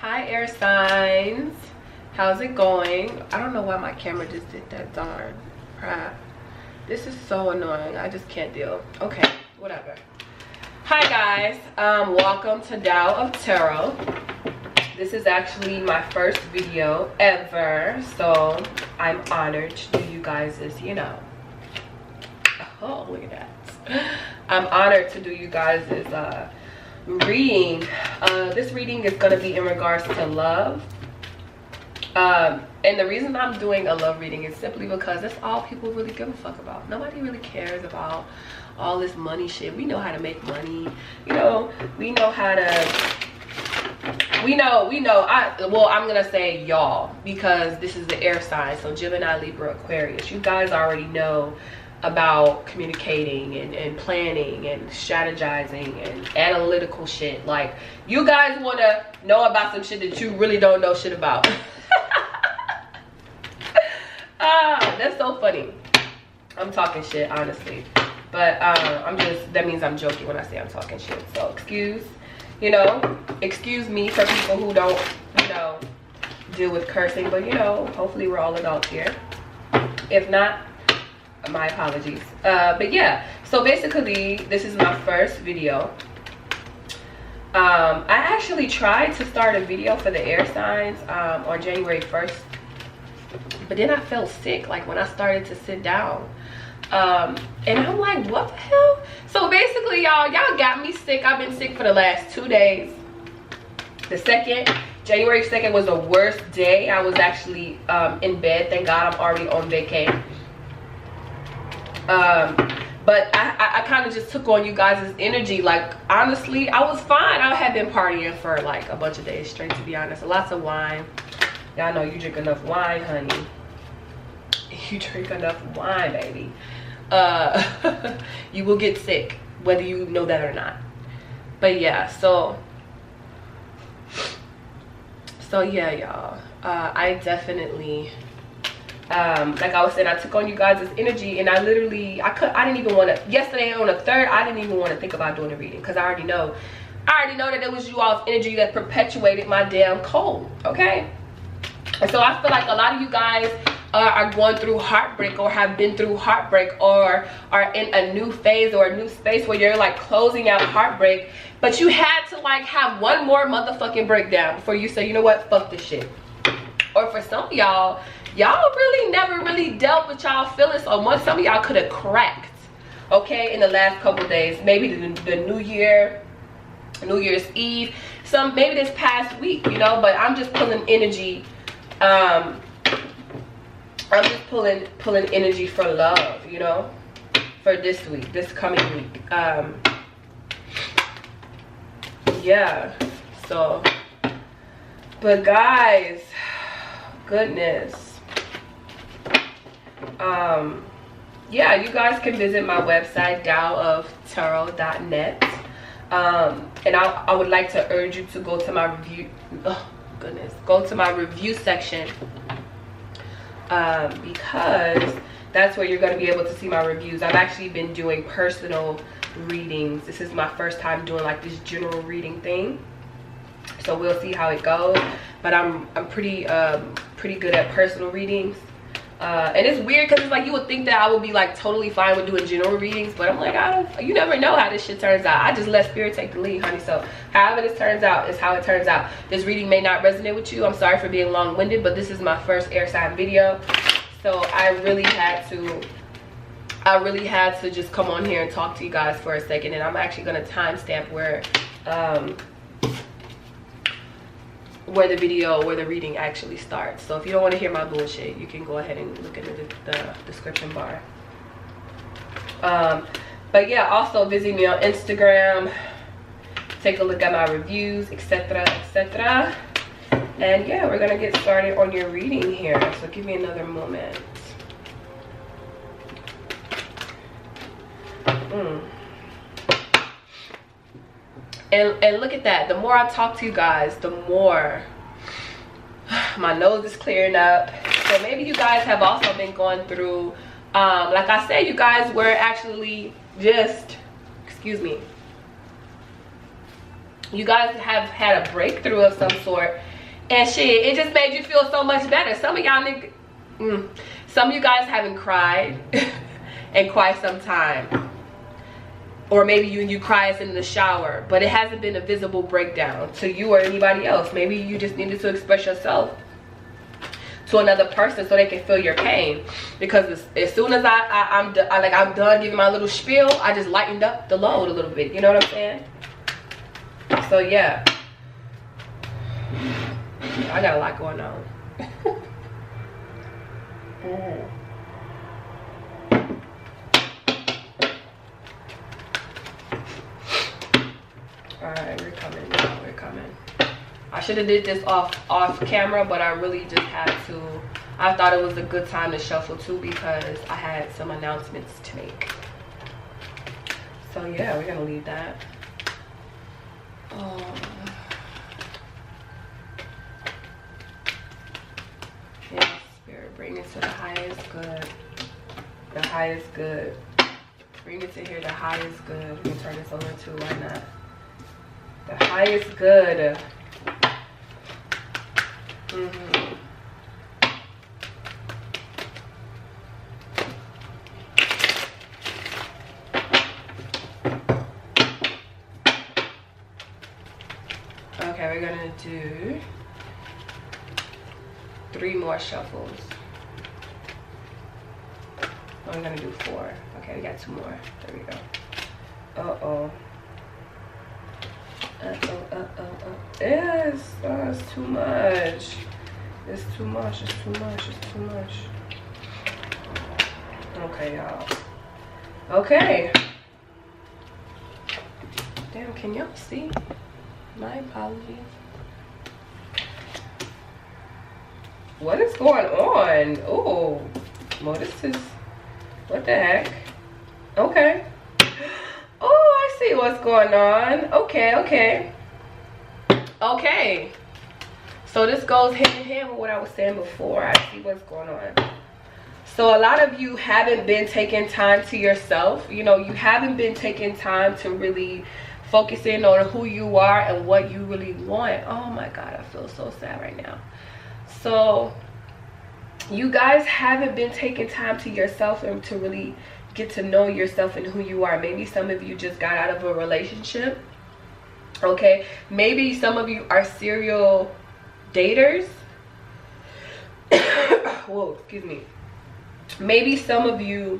Hi air signs, how's it going? I don't know why my camera just did that darn crap. This is so annoying. I just can't deal. Okay, whatever. Hi guys, welcome to Tao of Tarot. This is actually my first video ever, so I'm honored to do you guys this, you know. Oh, look at that. I'm honored to do you guys this reading. This reading is going to be in regards to love. And the reason I'm doing a love reading is simply because that's all people really give a fuck about. Nobody really cares about all this money shit. We know how to make money. You know, we know how to... well, I'm going to say y'all because this is the air sign. So Gemini, Libra, Aquarius. You guys already know about communicating and planning and strategizing and analytical shit. Like, you guys want to know about some shit that you really don't know shit about. That's so funny. I'm talking shit, honestly, but that means I'm joking when I say I'm talking shit. So excuse me for people who don't deal with cursing, but hopefully we're all adults here. If not, my apologies. But yeah, so basically this is my first video. I actually tried to start a video for the air signs on January 1st, but then I felt sick like when I started to sit down, and I'm like, what the hell? So basically y'all got me sick. I've been sick for the last 2 days. January 2nd was the worst day. I was actually in bed. Thank God I'm already on vacay. But I kind of just took on you guys' energy. Like, honestly, I was fine. I had been partying for like a bunch of days straight, to be honest. Lots of wine. Y'all know you drink enough wine, honey. You drink enough wine, baby. You will get sick, whether you know that or not. But yeah, so yeah, y'all. I definitely... like I was saying, I took on you guys' energy, and I didn't even want to, yesterday on the 3rd, I didn't even want to think about doing a reading, because I already know that it was you all's energy that perpetuated my damn cold, okay? And so I feel like a lot of you guys are going through heartbreak, or have been through heartbreak, or are in a new phase or a new space where you're like closing out heartbreak, but you had to like have one more motherfucking breakdown before you say, you know what, fuck this shit. Or for some of y'all really never really dealt with y'all feelings, so once some of y'all could have cracked, okay, in the last couple days, maybe the New Year's Eve, maybe this past week, but I'm just pulling energy. I'm just pulling energy for love, for this week, this coming week. Yeah, so, but guys, goodness. Yeah, you guys can visit my website, taooftarot.net. And I would like to urge you to go to my review. Oh goodness, go to my review section, because that's where you're going to be able to see my reviews. I've actually been doing personal readings. This is my first time doing like this general reading thing, so we'll see how it goes. But I'm pretty good at personal readings. And it's weird because it's like you would think that I would be like totally fine with doing general readings, but I'm like, you never know how this shit turns out. I just let spirit take the lead, honey. So however this turns out is how it turns out. This reading may not resonate with you. I'm sorry for being long-winded, but this is my first air sign video, so I really had to just come on here and talk to you guys for a second. And I'm actually going to timestamp where the reading actually starts. So if you don't want to hear my bullshit, you can go ahead and look into the description bar. But yeah, also visit me on Instagram, take a look at my reviews, etc, etc. And yeah, we're gonna get started on your reading here, so give me another moment. And look at that, the more I talk to you guys, the more my nose is clearing up. So maybe you guys have also been going through, like I said, you guys were actually just, excuse me, you guys have had a breakthrough of some sort, And shit, it just made you feel so much better. Some of y'all some of you guys haven't cried in quite some time. Or maybe you cry in the shower, but it hasn't been a visible breakdown to you or anybody else. Maybe you just needed to express yourself to another person so they can feel your pain. Because as soon as I'm done giving my little spiel, I just lightened up the load a little bit. You know what I'm saying? So yeah, I got a lot going on. Alright, we're coming. We're coming. I should have did this off camera, but I really just had to. I thought it was a good time to shuffle too because I had some announcements to make. So yeah, we're gonna leave that. Yeah, Spirit, bring it to the highest good. The highest good. Bring it to here, the highest good. We can turn this over too, why not? The highest good. Okay, we're gonna do 3 more shuffles. I'm gonna do 4. Okay, we got 2 more. There we go. Yes, it's too much. It's too much. It's too much. It's too much. Okay, y'all. Okay. Damn, can y'all see? My apologies. What is going on? Oh, well, this is, what the heck? Okay. Oh, I see what's going on. Okay. So this goes hand in hand with what I was saying before. I see what's going on. So a lot of you haven't been taking time to yourself. You know, you haven't been taking time to really focus in on who you are and what you really want. Oh my God, I feel so sad right now. So you guys haven't been taking time to yourself and to really get to know yourself and who you are. Maybe some of you just got out of a relationship. Okay, maybe some of you are serial daters. Whoa, excuse me. Maybe some of you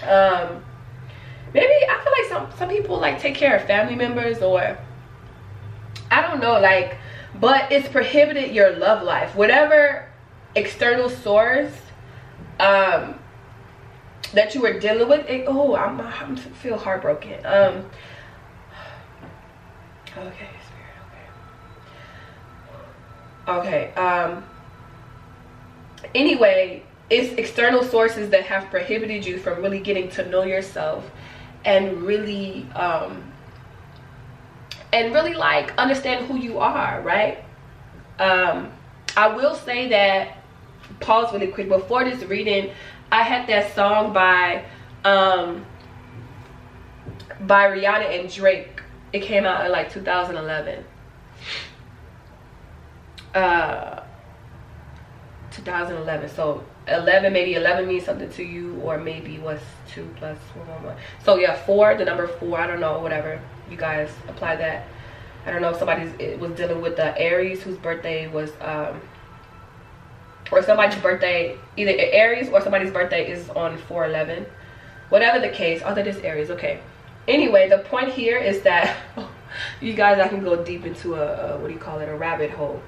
maybe I feel like some people like take care of family members, or I don't know, like, but it's prohibited your love life. Whatever external source that you were dealing with, I feel heartbroken. Okay, Spirit, okay. Anyway, it's external sources that have prohibited you from really getting to know yourself and really like understand who you are, right? I will say that, pause really quick, before this reading, I had that song by Rihanna and Drake. It came out in like 2011. 2011. So 11, maybe 11 means something to you, or maybe what's 2 plus 1. So yeah, 4, the number 4. I don't know, whatever. You guys apply that. I don't know if somebody was dealing with the Aries whose birthday was or somebody's birthday, either Aries or somebody's birthday is on 4/11. Whatever the case. Oh, that is Aries. Okay. Anyway, the point here is that you guys, I can go deep into a what do you call it, a rabbit hole.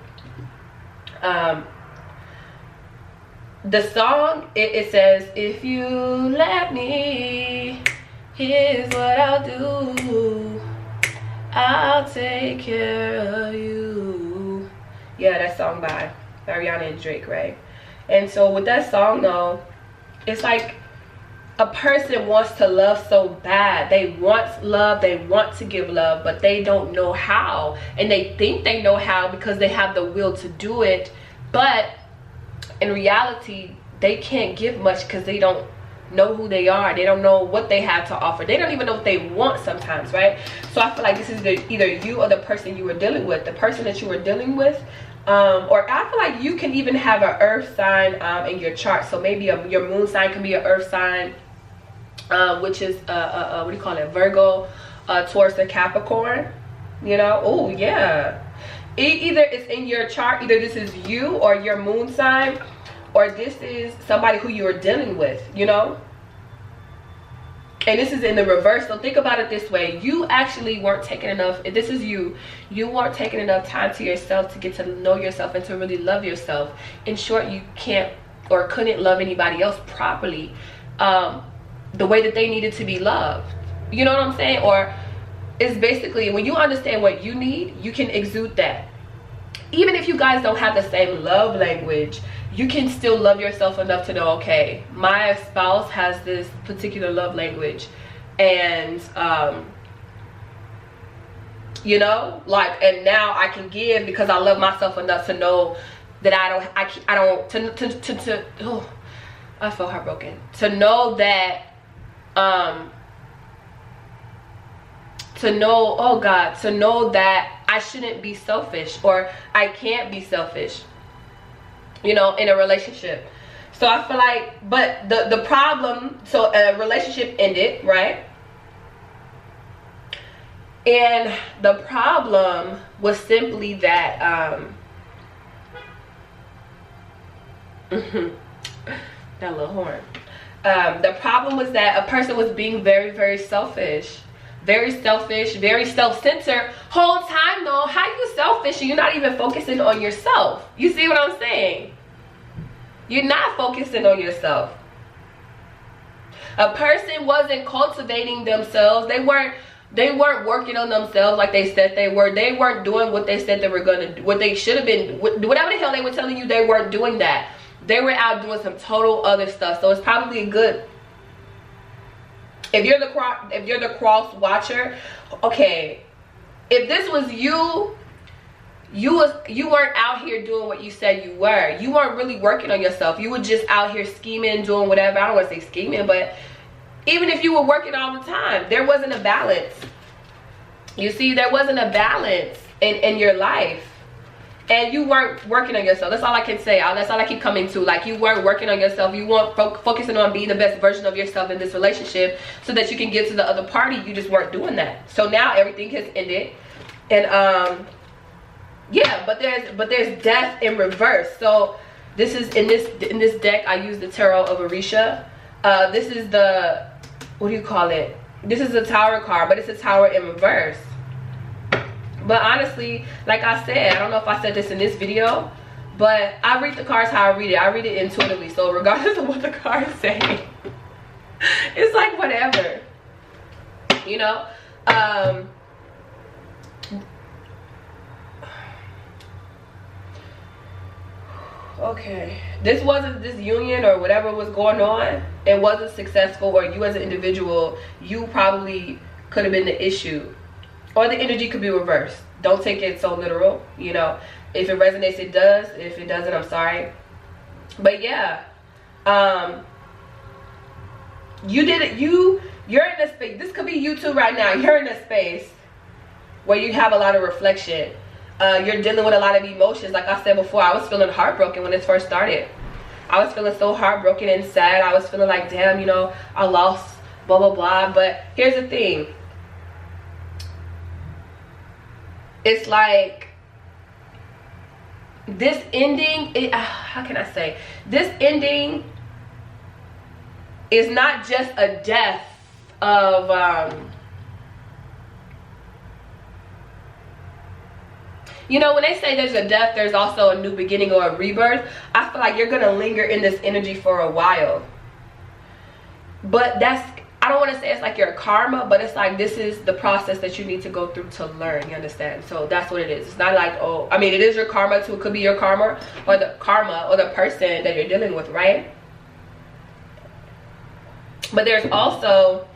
The song, it says, if you let me, here's what I'll do, I'll take care of you. Yeah, that song by Rihanna and Drake, right? And so with that song though, it's like a person wants to love so bad. They want love, they want to give love, but they don't know how. And they think they know how because they have the will to do it. But in reality, they can't give much because they don't know who they are. They don't know what they have to offer. They don't even know what they want sometimes, right? So I feel like this is either you or the person you were dealing with. The person that you were dealing with, or I feel like you can even have an earth sign in your chart. So maybe your moon sign can be an earth sign, which is what do you call it, Virgo, towards the Capricorn, you know. Oh yeah, either it's in your chart, either this is you or your moon sign, or this is somebody who you are dealing with, you know. And this is in the reverse. So think about it this way: you actually weren't taking enough, if this is you weren't taking enough time to yourself to get to know yourself and to really love yourself. In short, you can't or couldn't love anybody else properly, the way that they needed to be loved, you know what I'm saying? Or it's basically, when you understand what you need, you can exude that. Even if you guys don't have the same love language, you can still love yourself enough to know, okay, my spouse has this particular love language, and you know, like, and now I can give because I love myself enough to know that oh, I feel heartbroken, to know that to know, oh God, to know that I shouldn't be selfish, or I can't be selfish, you know, in a relationship. So I feel like, but the problem, so a relationship ended, right? And the problem was simply that that little horn. The problem was that a person was being very, very selfish, very self-centered whole time. Though, how you selfish and you're not even focusing on yourself? You see what I'm saying? You're not focusing on yourself. A person wasn't cultivating themselves. They weren't working on themselves like they said they were. They weren't doing what they said they were gonna do, what they should have been, whatever the hell they were telling you. They weren't doing that. They were out doing some total other stuff. So it's probably a good, if you're the cross watcher, okay, if this was you weren't out here doing what you said you were. You weren't really working on yourself. You were just out here scheming, doing whatever. I don't want to say scheming, but even if you were working all the time, there wasn't a balance. You see, there wasn't a balance in your life. And you weren't working on yourself. That's all I can say. That's all I keep coming to. Like, you weren't working on yourself. You weren't focusing on being the best version of yourself in this relationship so that you can get to the other party. You just weren't doing that. So now everything has ended. And yeah, but there's death in reverse. So this is in this deck, I use the Tarot of Orisha. This is the, what do you call it? This is the Tower card, but it's a Tower in reverse. But honestly, like I said, I don't know if I said this in this video, but I read the cards how I read it. I read it intuitively. So regardless of what the cards say, it's like whatever, you know. Okay, this union or whatever was going on, it wasn't successful, or you as an individual, you probably could have been the issue. Or the energy could be reversed. Don't take it so literal, you know. If it resonates, it does. If it doesn't, I'm sorry. But yeah, you did it. You're in a space. This could be you too right now. You're in a space where you have a lot of reflection. You're dealing with a lot of emotions. Like I said before, I was feeling heartbroken when this first started. I was feeling so heartbroken and sad. I was feeling like, damn, you know, I lost, blah, blah, blah. But here's the thing. It's like this ending, how can I say? This ending is not just a death of, you know, when they say there's a death, there's also a new beginning or a rebirth. I feel like you're going to linger in this energy for a while. But that's, I don't want to say it's like your karma, but it's like this is the process that you need to go through to learn, you understand? So that's what it is. It's not like, oh, I mean, it is your karma too. It could be your karma or the person that you're dealing with, right? But there's also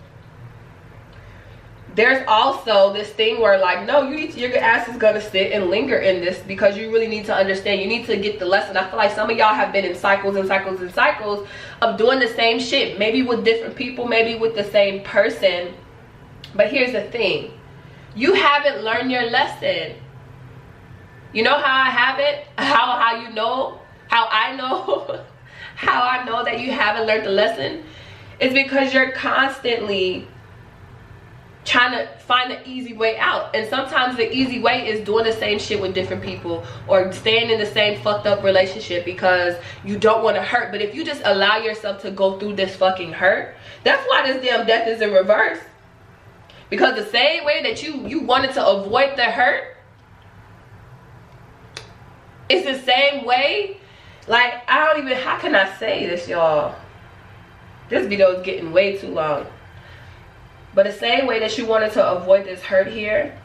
there's also this thing where like, no, your ass is gonna sit and linger in this because you really need to understand. You need to get the lesson. I feel like some of y'all have been in cycles and cycles and cycles of doing the same shit, maybe with different people, maybe with the same person. But here's the thing, you haven't learned your lesson. You know how I haven't? How you know? How I know? How I know that you haven't learned the lesson? It's because you're constantly trying to find the easy way out. And sometimes the easy way is doing the same shit with different people, or staying in the same fucked up relationship because you don't want to hurt. But if you just allow yourself to go through this fucking hurt, that's why this damn death is in reverse. Because the same way that you wanted to avoid the hurt, it's the same way. Like, I don't even, how can I say this, y'all? This video is getting way too long. But the same way that you wanted to avoid this hurt here,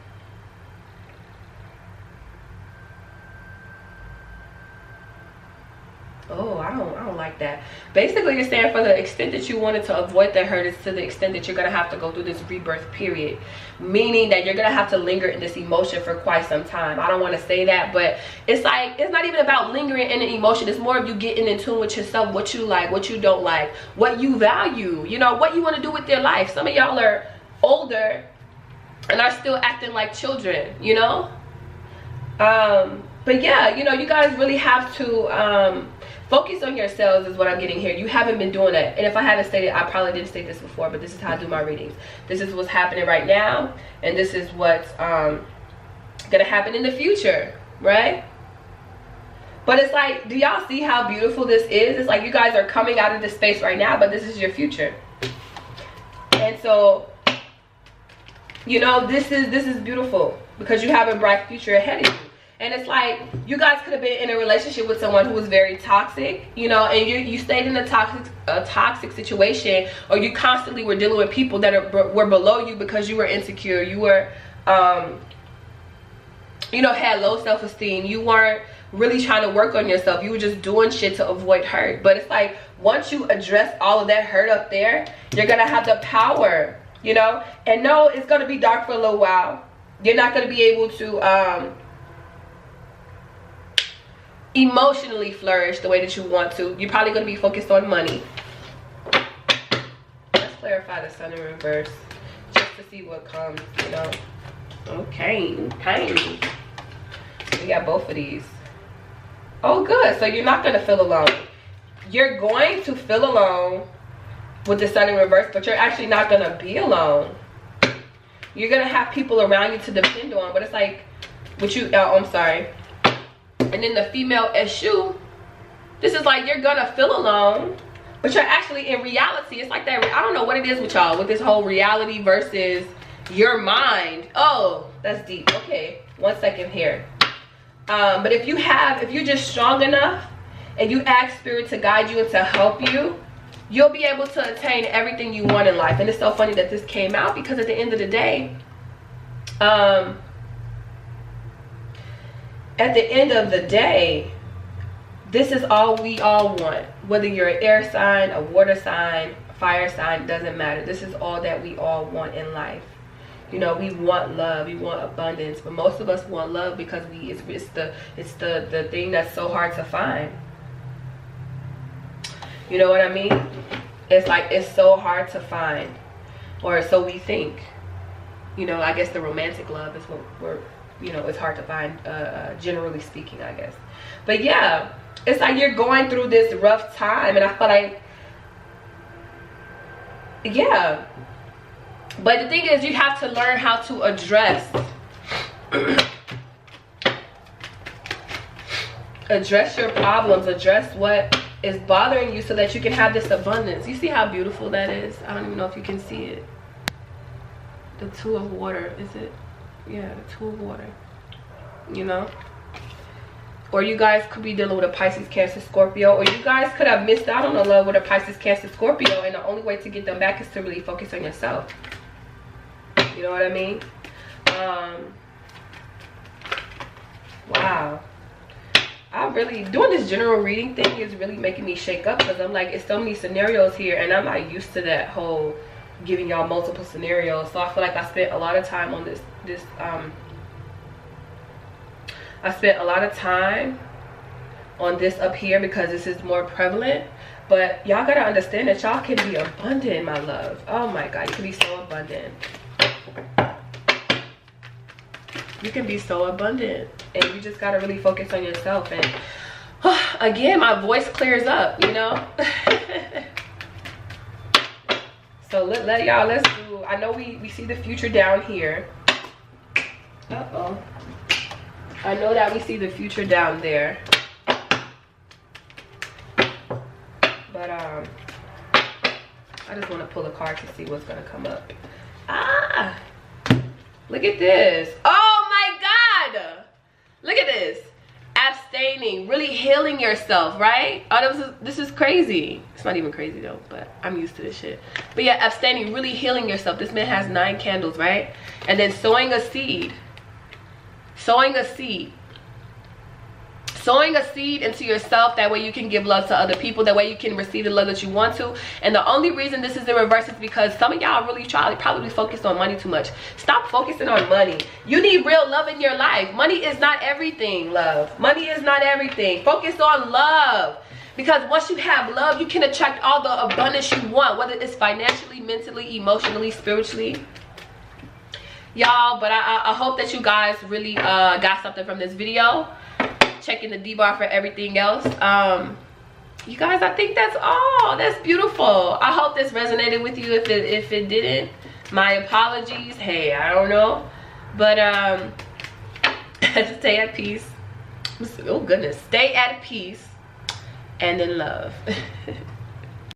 oh, I don't like that. Basically, you're saying for the extent that you wanted to avoid that hurt is to the extent that you're going to have to go through this rebirth period. Meaning that you're going to have to linger in this emotion for quite some time. I don't want to say that, but it's like, it's not even about lingering in an emotion. It's more of you getting in tune with yourself, what you like, what you don't like, what you value, you know, what you want to do with your life. Some of y'all are older and are still acting like children, you know. But yeah, you know, you guys really have to focus on yourselves is what I'm getting here. You haven't been doing that. And if I haven't stated, I probably didn't state this before, but this is how I do my readings. This is what's happening right now, and this is what's gonna happen in the future, right? But it's like, do y'all see how beautiful this is? It's like you guys are coming out of this space right now, but this is your future. And so, you know, this is beautiful because you have a bright future ahead of you. And it's like, you guys could have been in a relationship with someone who was very toxic, you know, and you stayed in a toxic situation, or you constantly were dealing with people that were below you because you were insecure. You were, you know, had low self-esteem. You weren't really trying to work on yourself. You were just doing shit to avoid hurt. But it's like, once you address all of that hurt up there, you're going to have the power, you know. And no, it's going to be dark for a little while. You're not going to be able to emotionally flourish the way that you want to. You're probably going to be focused on money. Let's clarify the sun in reverse just to see what comes, you know. Okay, pain. We got both of these. Oh, good. So you're not going to feel alone. You're going to feel alone with the sun in reverse, but you're actually not going to be alone. You're going to have people around you to depend on, but it's like, what you, I'm sorry. And then the female issue, this is like, you're gonna feel alone, but you're actually, in reality, it's like that. I don't know what it is with y'all, with this whole reality versus your mind. Oh, that's deep. Okay, 1 second here. But if you're just strong enough and you ask spirit to guide you and to help you, you'll be able to attain everything you want in life. And it's so funny that this came out, because at the end of the day, this is all we all want. Whether you're an air sign, a water sign, a fire sign, doesn't matter. This is all that we all want in life. You know, we want love, we want abundance, but most of us want love because it's the thing that's so hard to find. You know what I mean? It's like, it's so hard to find, or so we think. You know, I guess the romantic love is what we're, you know, it's hard to find, generally speaking, I guess. But yeah, it's like you're going through this rough time, and I feel like, yeah. But the thing is, you have to learn how to address your problems, address what is bothering you, so that you can have this abundance. You see how beautiful that is? I don't even know if you can see it. The Two of Water, is it? Yeah, the Two of Water. You know? Or you guys could be dealing with a Pisces, Cancer, Scorpio, or you guys could have missed out on the love with a Pisces, Cancer, Scorpio, and the only way to get them back is to really focus on yourself. You know what I mean? Wow. I really, doing this general reading thing is really making me shake up, because I'm like, it's so many scenarios here, and I'm not used to that whole giving y'all multiple scenarios. So I feel like I spent a lot of time on I spent a lot of time on this up here because this is more prevalent. But y'all gotta understand that y'all can be abundant, my love. Oh my God, you can be so abundant. You can be so abundant, and you just gotta really focus on yourself. And again, my voice clears up, you know. So let y'all, let's do, I know we see the future down here. Uh-oh. I know that we see the future down there. But I just want to pull a card to see what's gonna come up. Ah, look at this. Oh my God, look at this. Abstaining, really healing yourself, right? Oh, this is crazy. It's not even crazy though, but I'm used to this shit. But yeah, abstaining, really healing yourself. This man has 9 candles, right? And then sowing a seed. Sowing a seed. Sowing a seed into yourself, that way you can give love to other people, that way you can receive the love that you want to. And the only reason this is in reverse is because some of y'all really probably focused on money too much. Stop focusing on money. You need real love in your life. Money is not everything, love. Money is not everything. Focus on love, because once you have love, you can attract all the abundance you want, whether it's financially, mentally, emotionally, spiritually. Y'all, but I hope that you guys really got something from this video. Checking the D bar for everything else. You guys, I think that's all. That's beautiful. I hope this resonated with you. If it didn't, my apologies. Hey, I don't know, but stay at peace. Oh goodness, stay at peace and in love.